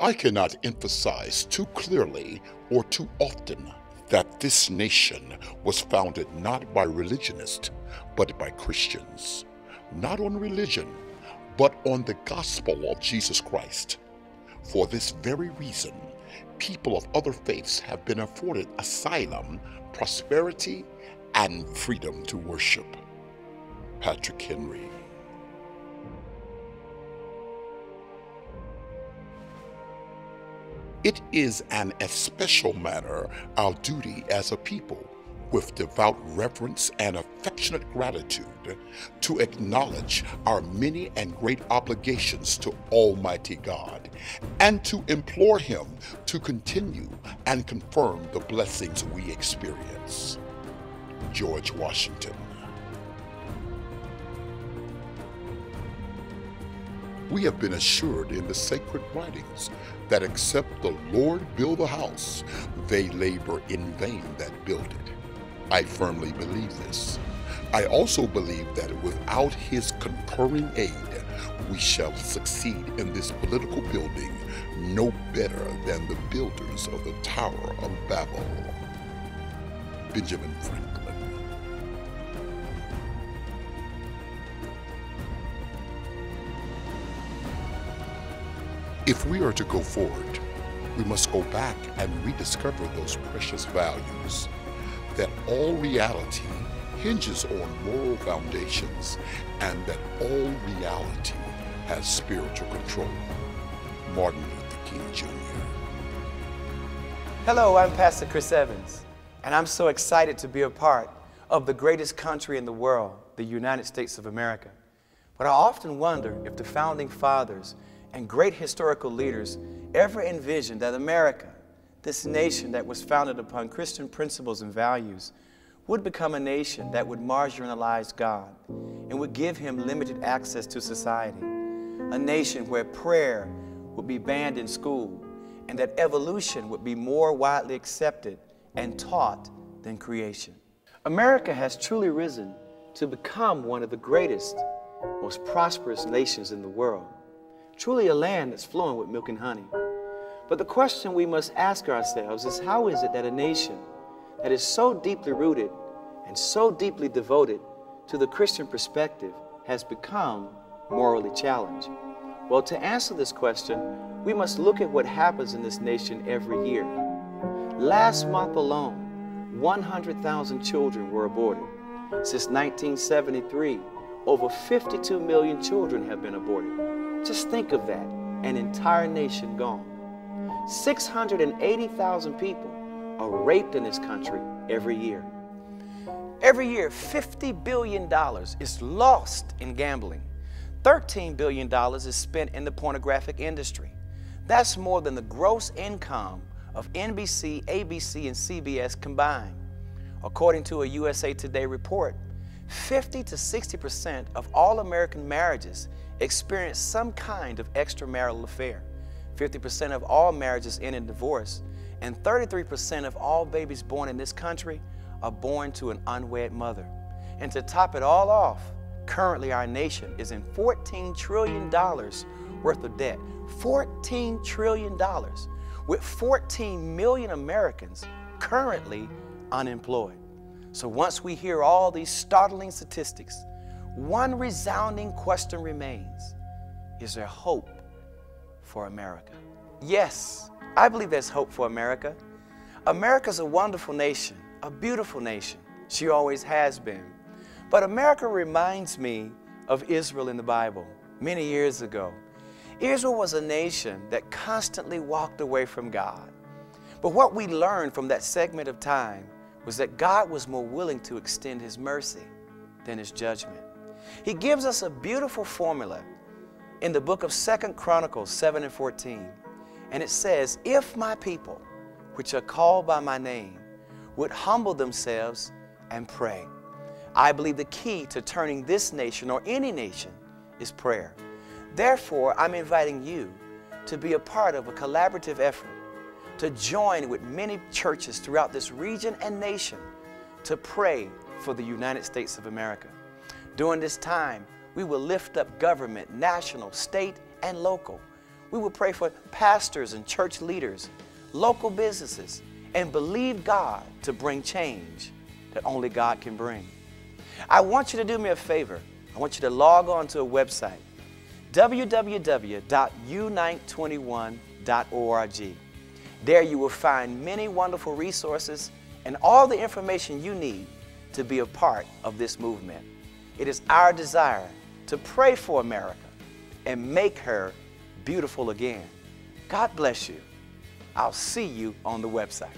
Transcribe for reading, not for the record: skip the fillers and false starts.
I cannot emphasize too clearly or too often that this nation was founded not by religionists, but by Christians. Not on religion, but on the gospel of Jesus Christ. For this very reason, people of other faiths have been afforded asylum, prosperity, and freedom to worship. Patrick Henry. It is an especial manner our duty as a people, with devout reverence and affectionate gratitude, to acknowledge our many and great obligations to Almighty God, and to implore Him to continue and confirm the blessings we experience. George Washington. We have been assured in the sacred writings that except the Lord build the house, they labor in vain that build it. I firmly believe this. I also believe that without His concurring aid, we shall succeed in this political building no better than the builders of the Tower of Babel. Benjamin Franklin. If we are to go forward, we must go back and rediscover those precious values, that all reality hinges on moral foundations and that all reality has spiritual control. Martin Luther King Jr. Hello, I'm Pastor Chris Evans, and I'm so excited to be a part of the greatest country in the world, the United States of America. But I often wonder if the founding fathers and great historical leaders ever envisioned that America, this nation that was founded upon Christian principles and values, would become a nation that would marginalize God and would give Him limited access to society. A nation where prayer would be banned in school and that evolution would be more widely accepted and taught than creation. America has truly risen to become one of the greatest, most prosperous nations in the world. Truly a land that's flowing with milk and honey. But the question we must ask ourselves is, how is it that a nation that is so deeply rooted and so deeply devoted to the Christian perspective has become morally challenged? Well, to answer this question, we must look at what happens in this nation every year. Last month alone, 100,000 children were aborted. Since 1973, over 52 million children have been aborted. Just think of that, an entire nation gone. 680,000 people are raped in this country every year. Every year, $50 billion is lost in gambling. $13 billion is spent in the pornographic industry. That's more than the gross income of NBC, ABC, and CBS combined. According to a USA Today report, 50 to 60% of all American marriages experience some kind of extramarital affair. 50% of all marriages end in divorce, and 33% of all babies born in this country are born to an unwed mother. And to top it all off, currently our nation is in $14 trillion worth of debt. $14 trillion, with 14 million Americans currently unemployed. So once we hear all these startling statistics, one resounding question remains: is there hope for America? Yes, I believe there's hope for America. America's a wonderful nation, a beautiful nation. She always has been. But America reminds me of Israel in the Bible. Many years ago, Israel was a nation that constantly walked away from God. But what we learned from that segment of time was that God was more willing to extend His mercy than His judgment. He gives us a beautiful formula in the book of 2 Chronicles 7 and 14. And it says, "If my people, which are called by my name, would humble themselves and pray." I believe the key to turning this nation or any nation is prayer. Therefore, I'm inviting you to be a part of a collaborative effort to join with many churches throughout this region and nation to pray for the United States of America. During this time, we will lift up government, national, state, and local. We will pray for pastors and church leaders, local businesses, and believe God to bring change that only God can bring. I want you to do me a favor. I want you to log on to a website, www.unite21.org. There you will find many wonderful resources and all the information you need to be a part of this movement. It is our desire to pray for America and make her beautiful again. God bless you. I'll see you on the website.